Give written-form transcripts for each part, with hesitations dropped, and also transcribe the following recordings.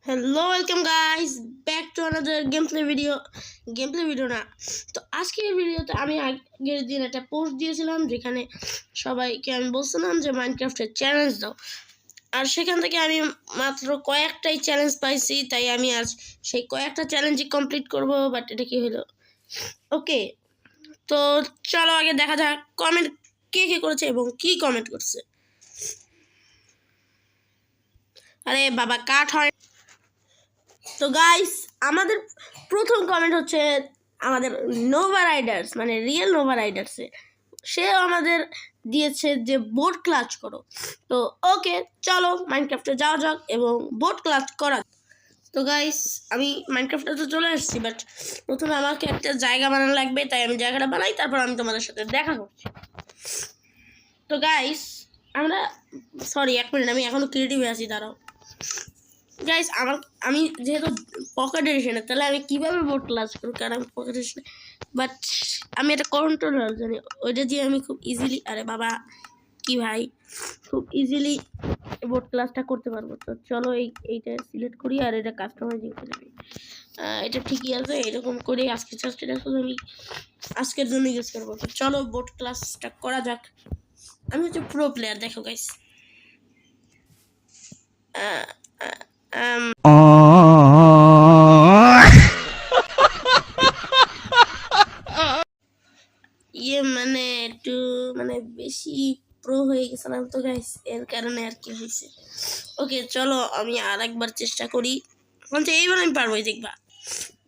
Hello welcome guys back to another gameplay video না। তো আজকের ভিডিওতে আমি আগের দিন একটা পোস্ট দিয়েছিলাম যেখানে সবাইকে আমি বলছিলাম যে মাইনক্রাফটের চ্যালেঞ্জ দাও, আর সেখান থেকে আমি মাত্র কয়েকটাই চ্যালেঞ্জ পাইছি, তাই আমি আজ সেই কয়েকটা চ্যালেঞ্জই কমপ্লিট করব। বাট এটা কি হলো? ওকে, তো চলো আগে দেখা যাক কমেন্ট কে কে করেছে এবং কি কমেন্ট করছে। আরে বাবা কাট হয়। তো গাইস, আমাদের প্রথম কমেন্ট হচ্ছে আমাদের নোভা রাইডার্স, মানে রিয়েল নোভা রাইডার্সে। সেও আমাদের দিয়েছে যে বোট ক্লাচ করো। তো ওকে, চলো মাইনক্রাফটে যাওয়া যাক এবং বোট ক্লাচ করা। তো গাইস, আমি মাইনক্রাফটে তো চলে এসেছি, বাট প্রথমে আমাকে একটা জায়গা বানানো লাগবে, তাই আমি জায়গাটা বানাই, তারপর আমি তোমাদের সাথে দেখা করছি। তো গাইস, আমরা এক মিনিট, আমি এখনো ক্রিয়েটিভে আছি, দাঁড়াও গাইস। আমি যেহেতু পকেট এডিশনে, তাহলে আমি কীভাবে বোট ক্লাস করি, কারণ আমি পকেট এডিশনে। বাট আমি একটা কন্ট্রোলার জানি, ওইটা দিয়ে আমি খুব ইজিলি, আরে বাবা কি ভাই, খুব ইজিলি বোট ক্লাসটা করতে পারবো। তো চলো এইটা সিলেক্ট করি আর এটা কাস্টমাইজিং করে দিই। এটা ঠিকই আছে, এরকম করে আজকের শুধু আমি আজকের জন্য ইউজ করবো। তো চলো বোট ক্লাসটা করা যাক। আমি হচ্ছে প্রো প্লেয়ার, দেখো গাইস। মানে একটু বেশি প্রো হয়ে গেছিলাম তো গাইস, এর কারণে আর কি হয়েছে। ওকে চলো আমি আর একবার চেষ্টা করি, এইবার আমি পারবোই, দেখবা।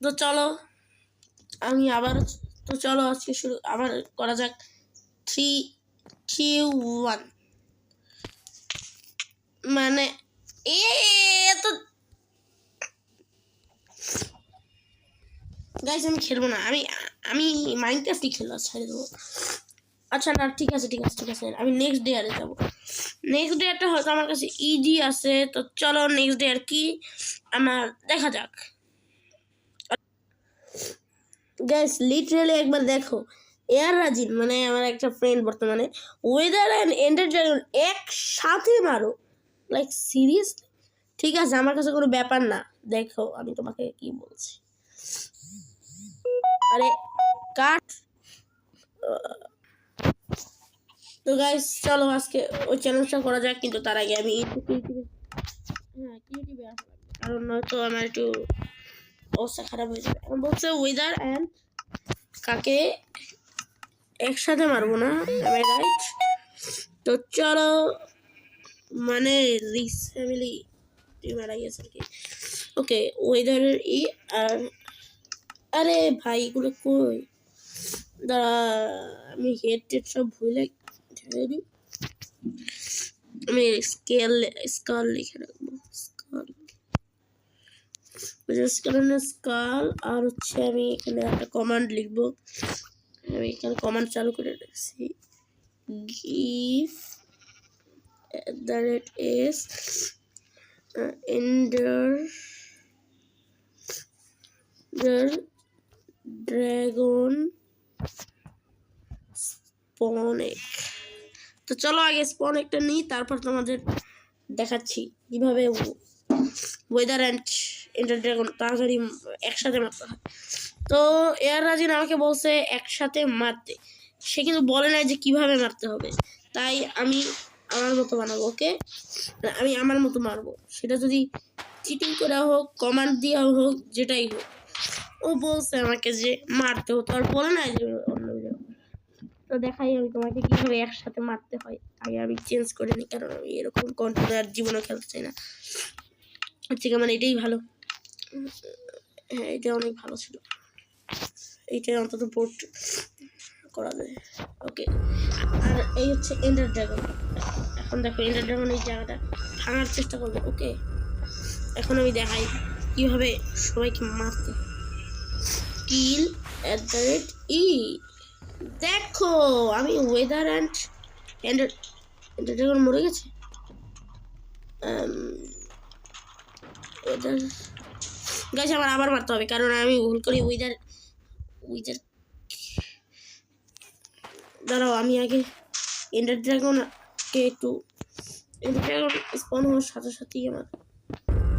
তো চলো আমি আবার, তো চলো আজকে শুরু আবার করা যাক। 3, 2, 1। মানে এত গাইস, আমি খেলবো না, আমি মাইনক্রাফটই খেলা ছেড়ে দেবো। আচ্ছা না, ঠিক আছে আমি নেক্সট ডে আরে যাবো। নেক্সট ডেটা হয়তো আমার কাছে ইজি আছে। তো চলো নেক্সট ডে আর কি আমার দেখা যাক। গাইস লিটারালি একবার দেখো, এয়ার রাজিন মানে আমার একটা ফ্রেন্ড বর্তমানে, ওয়েদার অ্যান্ড এন্ডার ড্রাগন একসাথে মারো, লাইক সিরিয়াসলি। ঠিক আছে, আমার কাছে কোনো ব্যাপার না। দেখো আমি তোমাকে কি বলছি, আরে কাট। তো গাইস চলো আজকে ওই চ্যালেঞ্জটা করা যাক, কিন্তু তার আগে আমি ক্রিয়েটিভে আসা লাগবে, কারণ নয়তো আমার একটু অবস্থা খারাপ হয়ে যাবে। এখন বলছে ওয়েদার অ্যান্ড কাকে একসাথে মারবো না, আমি রাইট? তো চলো মানে রিস ফ্যামিলি তুই মারা গেছে আর কি। ওকে ওয়েদারের আর আরে ভাই এগুলো কই, দাঁড়া আমি হেড টেড সব ভুলে দিই। আমি স্কাল লিখে রাখবো, স্কাল। আর হচ্ছে আমি এখানে একটা কমান্ড লিখবো, আমি এখানে কমান্ড চালু করে রাখছি, গিভ @s এন্ডার ড্রাগন স্পনেক। তো চলো আগে স্পনেকটা নিই, তারপর তোমাদের দেখাচ্ছি কিভাবে ওয়েদার অ্যান্ড এন্ডার ড্রাগন তাড়াতাড়ি একসাথে মারতে হয়। তো এয়ার রাজিন আমাকে বলছে একসাথে মারতে, সে কিন্তু বলে নাই যে কিভাবে মারতে হবে, তাই আমি আমার মতো বানাবো। ওকে, আমি আমার মতো মারবো, সেটা যদি চিটিং করা হোক, কমান্ড দেওয়া হোক, যেটাই হোক। ও বলছে আমাকে যে মারতে হতো, আর বলে নাই যে অন্য। তো দেখাই আমি তোমাকে কিভাবে একসাথে মারতে হয়। আগে আমি চেঞ্জ করে নিই, কারণ আমি এরকম কন্ট্রোলার জীবনে খেলতে চাই না। হচ্ছে মানে এটাই ভালো, হ্যাঁ এটা অনেক ভালো ছিল, এইটাই অন্তত পোর্ট করা যায়। ওকে, আর এই হচ্ছে এন্ডার ড্রাগন। এখন দেখো এন্ডার ড্রাগন এই জায়গাটা ভাঙার চেষ্টা করবে। ওকে, এখন আমি দেখাই কিভাবে সবাইকে মারতে। কিল @e। দেখো আমি ওয়েদার অ্যান্ড এন্ডার ড্রাগন মরে গেছে। ওয়েদার গাইস আমার আবার মারতে হবে, কারণ আমি ভুল করি ওয়েদার। দাঁড়াও আমি আগে এন্ডার ড্রাগনকে একটু, এন্ডার ড্রাগন স্পন হওয়ার সাথে সাথেই আমার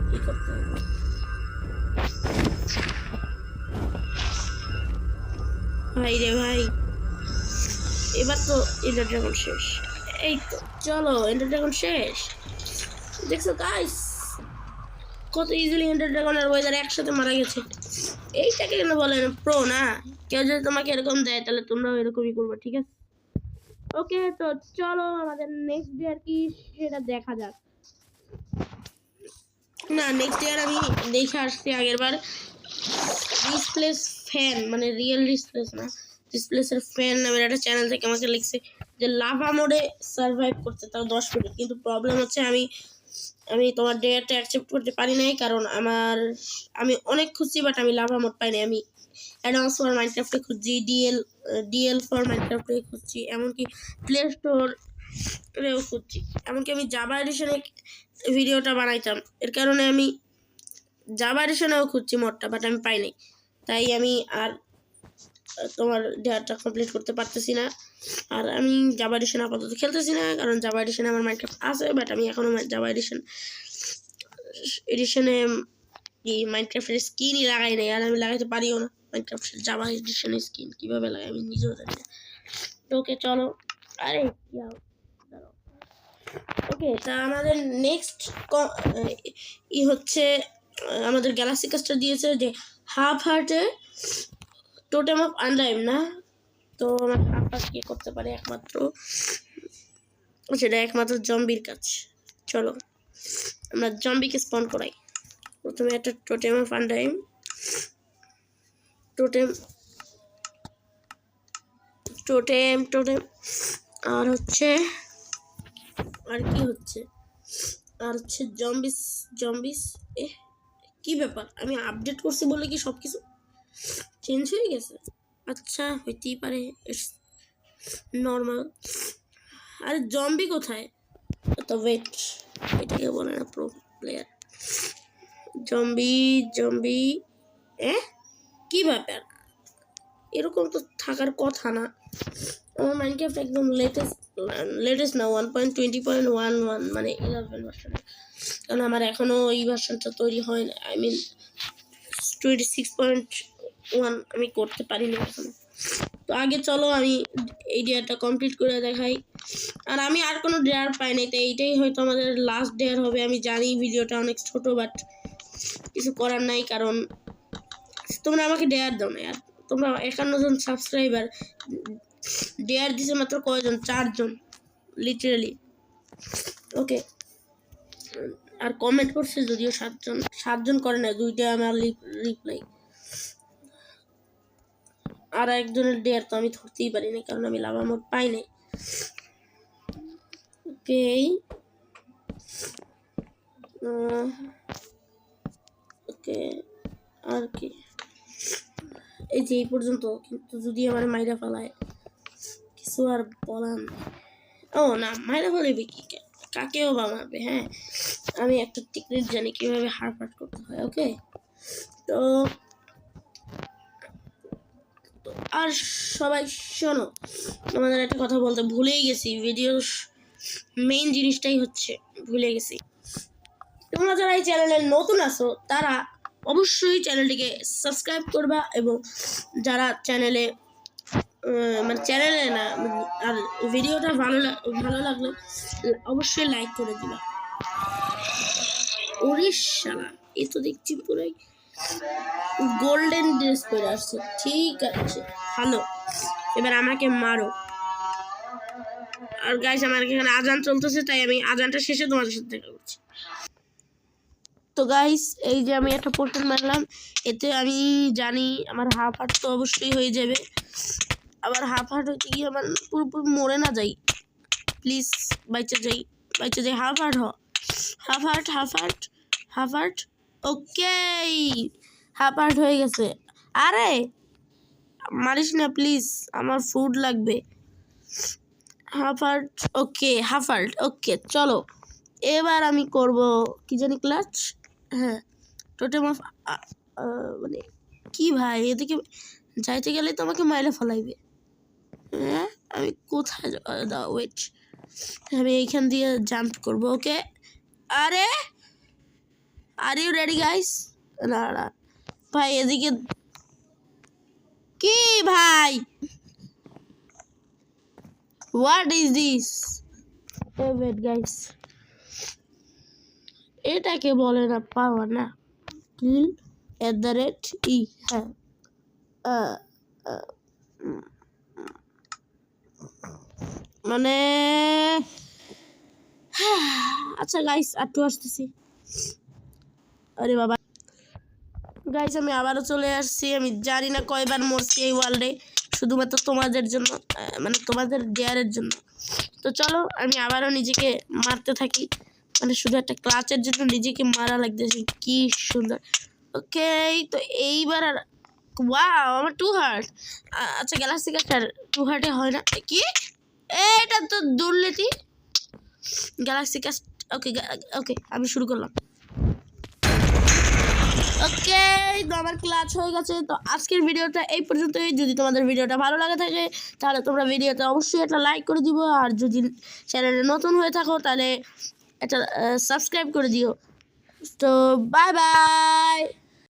কি করতে হবে। ভাই রে ভাই, এবার তো এন্ডার ড্রাগন শেষ। এই তো চলো, এন্ডার ড্রাগন শেষ। দেখছো গাইস, কত ইজিলি এন্ডার ড্রাগন আর ওয়েদার একসাথে মারা গেছে। এইটাকে কেন বলেন প্রো না? কেউ যদি তোমাকে এরকম দেয় তাহলে তোমরাও এরকমই করবে, ঠিক আছে? ওকে, তো চলো আমাদের নেক্সট ডে আর কি সেটা দেখা যাক। না, নেক্সট ইয়ার আমি দেখে আসছি আগের বার। ডিসপ্লেস ফ্যান, মানে রিয়েল ডিসপ্লেস না, ডিসপ্লেসের ফ্যান নামের একটা চ্যানেল থেকে আমাকে লিখছে যে লাভা মোডে সার্ভাইভ করতে, তাও 10 মিনিট। কিন্তু প্রবলেম হচ্ছে আমি তোমার ডেয়ারটা অ্যাকসেপ্ট করতে পারি নাই, কারণ আমি অনেক খুঁজছি বাট আমি লাভা মোড পাই নাই। আমি অ্যাডভান্স ফর মাইনক্রাফটে খুঁজছি, ডিএল ফর মাইনক্রাফটে খুঁজছি, এমনকি প্লে স্টোরেও খুঁজছি, এমনকি আমি জাভা এডিশনে ভিডিওটা বানাইতাম, এর কারণে আমি জাভা এডিশনেও খুঁজছি মোডটা, বাট আমি পাই নাই। তাই আমি আর তোমার ডেয়ারটা কমপ্লিট করতে পারতেছি না। আর আমি জাভা এডিশন আপাতত খেলতেছি না, কারণ জাভা এডিশনে আমার মাইনক্রাফট আছে, বাট আমি এখনও জাভা এডিশনে কি মাইনক্রাফটের স্কিনই লাগাই নাই, আর আমি লাগাইতে পারিও না। মাইনক্রাফটের জাভা এডিশনের স্কিন কীভাবে লাগাই আমি নিজেও জানি না। ওকে চলো, আরে ওকে, তা আমাদের নেক্সট হচ্ছে আমাদের গ্যালাক্সি কাস্টার দিয়েছে যে হাফ হার্টে টোটেম অফ আনটাইম না, তো আমার হাফ হার্ট কে করতে পারে একমাত্র, সেটা একমাত্র জম্বির কাজ। চলো আমরা জম্বিকে স্পন করাই। প্রথমে একটা টোটেম অফ আনটাইম, টোটেম টোটেম টোটেম আর হচ্ছে আর কি হচ্ছে, আর হচ্ছে জম্বিস কি ব্যাপার, আমি আপডেট করছি বলে কি সব কিছু চেঞ্জ হয়ে গেছে? আচ্ছা, হইতেই পারে, ইটস নর্মাল। আরে জম্বি কোথায়? তো ওয়েট, এটাকে বলে না প্রো প্লেয়ার। জম্বি কি ব্যাপার? এরকম তো থাকার কথা না। আমার মাইনক্রাফট একদম লেটেস্ট না, 1.20.11 মানে 11 ভার্সন, কারণ আমার এখনও এই ভার্সনটা তৈরি হয় না। আই মিন 26.1 আমি করতে পারিনি এখনো। তো আগে চলো আমি এই ডেয়ারটা কমপ্লিট করে দেখাই। আর আমি আর কোনো ডেয়ার পাই নাই, তাই এইটাই হয়তো আমাদের লাস্ট ডেয়ার হবে। আমি জানি ভিডিওটা অনেক ছোট, বাট কিছু করার নাই, কারণ তোমরা আমাকে ডেয়ার দাও না। আর তোমরা 51 জন সাবস্ক্রাইবার, ডেয়ার দিছে মাত্র কয়জন? 4 জন লিটারালি। ওকে, আর কমেন্ট করছে যদিও 7 জন করে না, 2টা আমার রিপ্লাই। আর একজনের ডেয়ার তো আমি ধরতেই পারি না, কারণ আমি লাভা মোড পাই নাই। ওকে, ওকে, আর কি, এই যে এই পর্যন্ত। কিন্তু যদি আমার মাইরা ফেলায় কিছু আর বলার, ও না, মাইরা ফেলাবে কি, কাকেও বা মারবে। হ্যাঁ, আমি একটা টেকনিক জানি কিভাবে হারপাট করতে হয়। ওকে, তো আর সবাই শোনো, তোমাদের একটা কথা বলতে ভুলেই গেছি, ভিডিওর মেইন জিনিসটাই হচ্ছে ভুলে গেছি। তোমরা যারা এই চ্যানেলে নতুন আছো তারা অবশ্যই চ্যানেলটিকে সাবস্ক্রাইব করবা, এবং যারা চ্যানেলে না, আর ভিডিওটা ভালো লাগলে অবশ্যই লাইক করে দিবা। ওড়িশালা, এ তো দেখছি পুরাই গোল্ডেন ড্রেস পরে আসছে। ঠিক আছে, ভালো, এবার আমাকে মারো। আর গাইস, আমার এখানে আজান চলতেছে, তাই আমি আজানটা শেষে তোমাদের সাথে দেখা করছি। তো গাইস, এই যে আমি একটা পোর্শন মারলাম, এতে আমি জানি আমার হাফ হার্ট তো অবশ্যই হয়ে যাবে। আবার হাফ হার্ট হইতে গিয়ে আমার পুরোপুরি মরে না যাই, প্লিজ বাইচা যাই। Half heart. Okay, half heart হয়ে গেছে। আরে মারিস না প্লিজ, আমার ফুড লাগবে। Half heart. ওকে চলো, এবার আমি করব কি জানি ক্লাচ। হ্যাঁ, টোটেম অফ মানে কি ভাই, এদিকে যাইতে গেলে তো আমাকে মাইরে ফেলাইবে। হ্যাঁ, আমি কোথায় দাও, ওয়েট, আমি এইখান দিয়ে জাম্প করব। ওকে, আরে আর ইউ রেডি গাইস? না না ভাই এদিকে কি ভাই, what is this? Wait guys, এটাকে বলে না পাওয়ার না, কিল @ ই। হ্যাঁ মানে আচ্ছা গাইস একটু আসতেছি। আরে বাবা গাইস আমি আবারও চলে আসছি। আমি জানি না কয়বার মরছি এই ওয়ার্ল্ডে, শুধুমাত্র তোমাদের জন্য, মানে তোমাদের ডেয়ারের জন্য। তো চলো আমি আবারও নিজেকে মারতে থাকি, মানে শুধু একটা ক্লাচের জন্য নিজেকে মারা লাগতেছে, কি সুন্দর। ওকে তো এইবার আর ওয়াও আমার 2 হার্ট। আচ্ছা গ্যালাক্সি কাস্টার 2 হার্টে হয় না কি? এটা তো দুর্নীতি। গ্যালাক্সি কাস্ট ওকে ওকে আমি শুরু করলাম। ওকে তো আমার ক্লাচ হয়ে গেছে। তো আজকের ভিডিওটা এই পর্যন্তই। যদি তোমাদের ভিডিওটা ভালো লাগে থাকে তাহলে তোমরা ভিডিওতে অবশ্যই একটা লাইক করে দিও, আর যদি চ্যানেলে নতুন হয়ে থাকো তাহলে একটা সাবস্ক্রাইব করে দিও। তো বাই বাই।